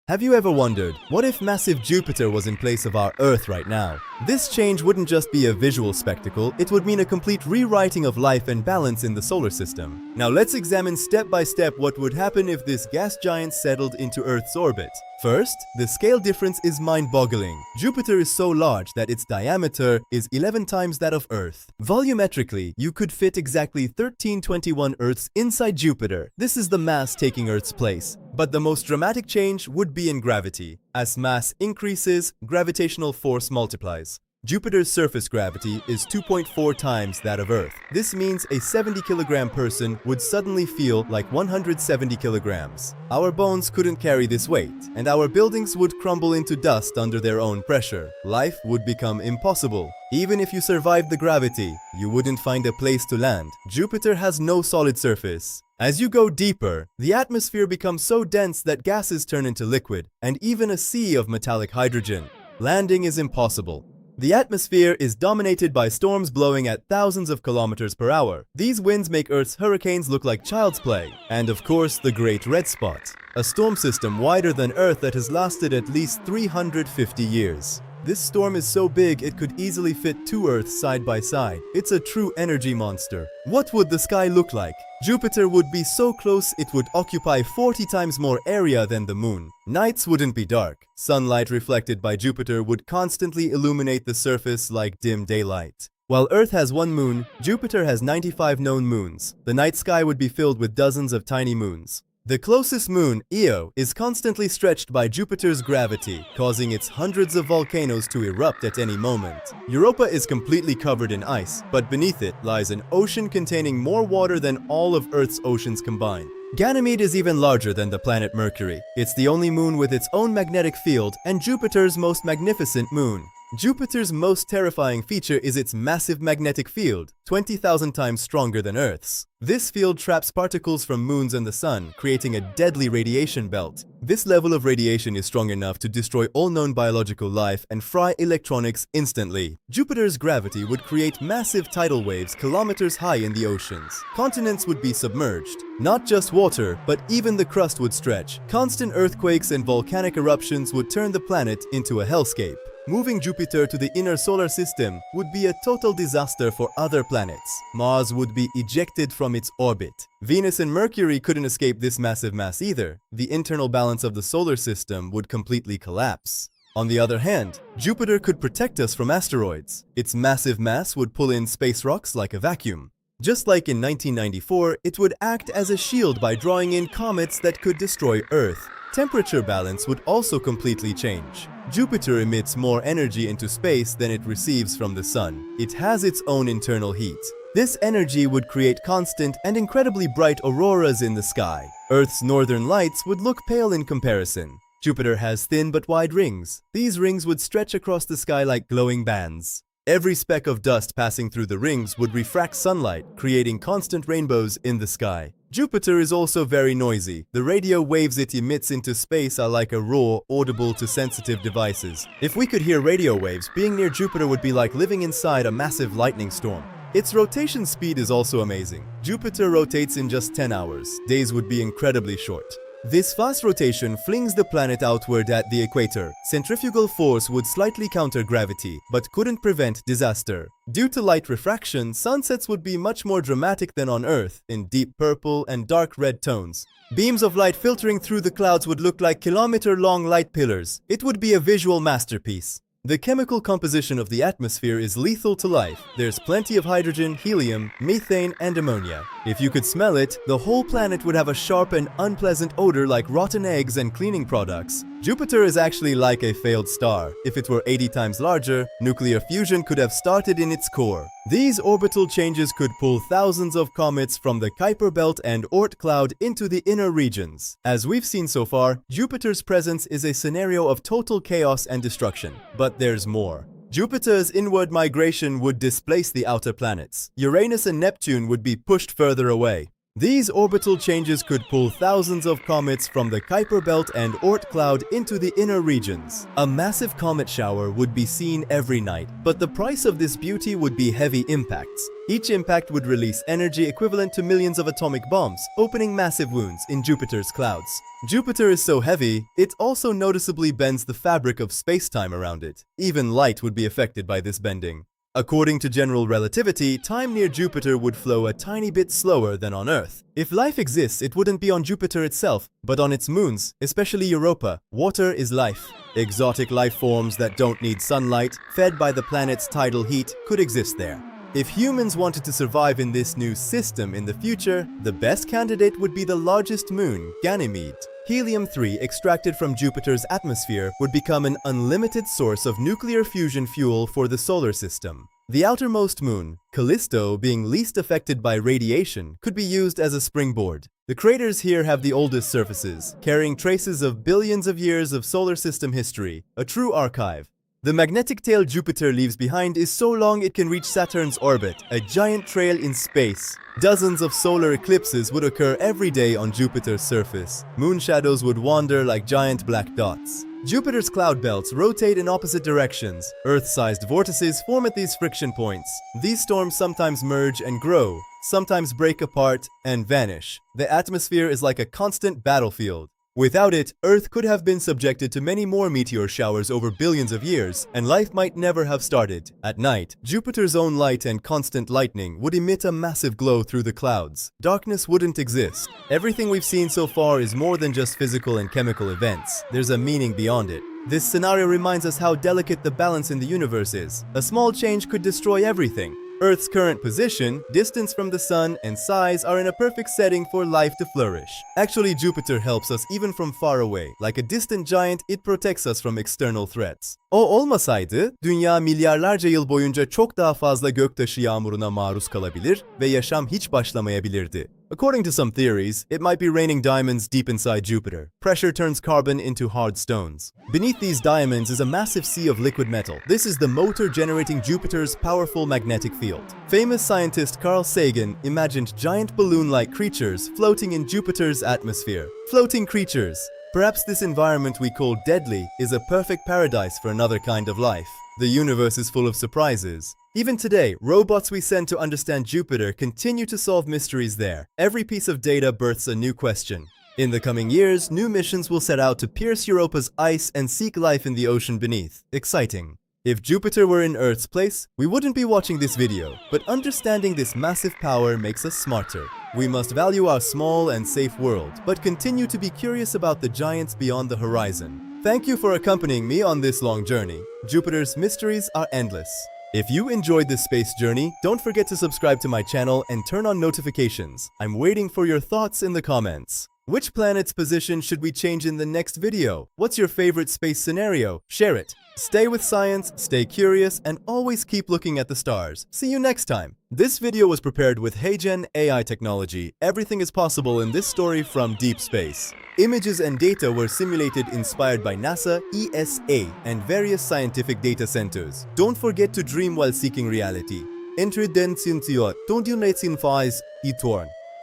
Have you ever wondered, what if massive Jupiter was in place of our Earth right now? This change wouldn't just be a visual spectacle, it would mean a complete rewriting of life and balance in the solar system. Now let's examine step by step what would happen if this gas giant settled into Earth's orbit. First, the scale difference is mind-boggling. Jupiter is so large that its diameter is 11 times that of Earth. Volumetrically, you could fit exactly 1321 Earths inside Jupiter. This is the mass taking Earth's place. But the most dramatic change would be in gravity. As mass increases, gravitational force multiplies. Jupiter's surface gravity is 2.4 times that of Earth. This means a 70-kilogram person would suddenly feel like 170 kilograms. Our bones couldn't carry this weight, and our buildings would crumble into dust under their own pressure. Life would become impossible. Even if you survived the gravity, you wouldn't find a place to land. Jupiter has no solid surface. As you go deeper, the atmosphere becomes so dense that gases turn into liquid, and even a sea of metallic hydrogen. Landing is impossible. The atmosphere is dominated by storms blowing at thousands of kilometers per hour. These winds make Earth's hurricanes look like child's play. And of course, the Great Red Spot, a storm system wider than Earth that has lasted at least 350 years. This storm is so big it could easily fit two Earths side by side. It's a true energy monster. What would the sky look like? Jupiter would be so close it would occupy 40 times more area than the Moon. Nights wouldn't be dark. Sunlight reflected by Jupiter would constantly illuminate the surface like dim daylight. While Earth has one moon, Jupiter has 95 known moons. The night sky would be filled with dozens of tiny moons. The closest moon, Io, is constantly stretched by Jupiter's gravity, causing its hundreds of volcanoes to erupt at any moment. Europa is completely covered in ice, but beneath it lies an ocean containing more water than all of Earth's oceans combined. Ganymede is even larger than the planet Mercury. It's the only moon with its own magnetic field and Jupiter's most magnificent moon. Jupiter's most terrifying feature is its massive magnetic field, 20,000 times stronger than Earth's. This field traps particles from moons and the sun, creating a deadly radiation belt. This level of radiation is strong enough to destroy all known biological life and fry electronics instantly. Jupiter's gravity would create massive tidal waves kilometers high in the oceans. Continents would be submerged. Not just water, but even the crust would stretch. Constant earthquakes and volcanic eruptions would turn the planet into a hellscape. Moving Jupiter to the inner solar system would be a total disaster for other planets. Mars would be ejected from its orbit. Venus and Mercury couldn't escape this massive mass either. The internal balance of the solar system would completely collapse. On the other hand, Jupiter could protect us from asteroids. Its massive mass would pull in space rocks like a vacuum. Just like in 1994, it would act as a shield by drawing in comets that could destroy Earth. Temperature balance would also completely change. Jupiter emits more energy into space than it receives from the Sun. It has its own internal heat. This energy would create constant and incredibly bright auroras in the sky. Earth's northern lights would look pale in comparison. Jupiter has thin but wide rings. These rings would stretch across the sky like glowing bands. Every speck of dust passing through the rings would refract sunlight, creating constant rainbows in the sky. Jupiter is also very noisy. The radio waves it emits into space are like a roar audible to sensitive devices. If we could hear radio waves, being near Jupiter would be like living inside a massive lightning storm. Its rotation speed is also amazing. Jupiter rotates in just 10 hours. Days would be incredibly short. This fast rotation flings the planet outward at the equator. Centrifugal force would slightly counter gravity, but couldn't prevent disaster. Due to light refraction, sunsets would be much more dramatic than on Earth, in deep purple and dark red tones. Beams of light filtering through the clouds would look like kilometer-long light pillars. It would be a visual masterpiece. The chemical composition of the atmosphere is lethal to life. There's plenty of hydrogen, helium, methane, and ammonia. If you could smell it, the whole planet would have a sharp and unpleasant odor like rotten eggs and cleaning products. Jupiter is actually like a failed star. If it were 80 times larger, nuclear fusion could have started in its core. These orbital changes could pull thousands of comets from the Kuiper Belt and Oort cloud into the inner regions. As we've seen so far, Jupiter's presence is a scenario of total chaos and destruction. But there's more. Jupiter's inward migration would displace the outer planets. Uranus and Neptune would be pushed further away. These orbital changes could pull thousands of comets from the Kuiper Belt and Oort cloud into the inner regions. A massive comet shower would be seen every night, but the price of this beauty would be heavy impacts. Each impact would release energy equivalent to millions of atomic bombs, opening massive wounds in Jupiter's clouds. Jupiter is so heavy, it also noticeably bends the fabric of space-time around it. Even light would be affected by this bending. According to general relativity, time near Jupiter would flow a tiny bit slower than on Earth. If life exists, it wouldn't be on Jupiter itself, but on its moons, especially Europa. Water is life. Exotic life forms that don't need sunlight, fed by the planet's tidal heat, could exist there. If humans wanted to survive in this new system in the future, the best candidate would be the largest moon, Ganymede. Helium-3 extracted from Jupiter's atmosphere would become an unlimited source of nuclear fusion fuel for the solar system. The outermost moon, Callisto, being least affected by radiation, could be used as a springboard. The craters here have the oldest surfaces, carrying traces of billions of years of solar system history, a true archive. The magnetic tail Jupiter leaves behind is so long it can reach Saturn's orbit, a giant trail in space. Dozens of solar eclipses would occur every day on Jupiter's surface. Moon shadows would wander like giant black dots. Jupiter's cloud belts rotate in opposite directions. Earth-sized vortices form at these friction points. These storms sometimes merge and grow, sometimes break apart and vanish. The atmosphere is like a constant battlefield. Without it, Earth could have been subjected to many more meteor showers over billions of years, and life might never have started. At night, Jupiter's own light and constant lightning would emit a massive glow through the clouds. Darkness wouldn't exist. Everything we've seen so far is more than just physical and chemical events. There's a meaning beyond it. This scenario reminds us how delicate the balance in the universe is. A small change could destroy everything. Earth's current position, distance from the sun, and size are in a perfect setting for life to flourish. Actually, Jupiter helps us even from far away. Like a distant giant, it protects us from external threats. O olmasaydı, Dünya milyarlarca yıl boyunca çok daha fazla göktaşı yağmuruna maruz kalabilir ve yaşam hiç başlamayabilirdi. According to some theories, it might be raining diamonds deep inside Jupiter. Pressure turns carbon into hard stones. Beneath these diamonds is a massive sea of liquid metal. This is the motor generating Jupiter's powerful magnetic field. Famous scientist Carl Sagan imagined giant balloon-like creatures floating in Jupiter's atmosphere. Floating creatures. Perhaps this environment we call deadly is a perfect paradise for another kind of life. The universe is full of surprises. Even today, robots we send to understand Jupiter continue to solve mysteries there. Every piece of data births a new question. In the coming years, new missions will set out to pierce Europa's ice and seek life in the ocean beneath. Exciting. If Jupiter were in Earth's place, we wouldn't be watching this video, but understanding this massive power makes us smarter. We must value our small and safe world, but continue to be curious about the giants beyond the horizon. Thank you for accompanying me on this long journey. Jupiter's mysteries are endless. If you enjoyed this space journey, don't forget to subscribe to my channel and turn on notifications. I'm waiting for your thoughts in the comments. Which planet's position should we change in the next video? What's your favorite space scenario? Share it. Stay with science, stay curious, and always keep looking at the stars. See you next time. This video was prepared with HeyGen AI technology. Everything is possible in this story from deep space. Images and data were simulated inspired by NASA, ESA, and various scientific data centers. Don't forget to dream while seeking reality.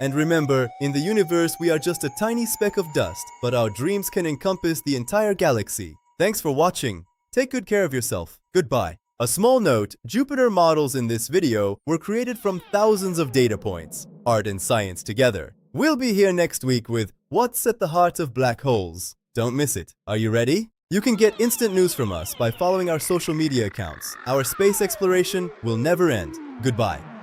And remember, in the universe we are just a tiny speck of dust, but our dreams can encompass the entire galaxy. Thanks for watching. Take good care of yourself. Goodbye. A small note, Jupiter models in this video were created from thousands of data points. Art and science together. We'll be here next week with What's at the Heart of Black Holes. Don't miss it. Are you ready? You can get instant news from us by following our social media accounts. Our space exploration will never end. Goodbye.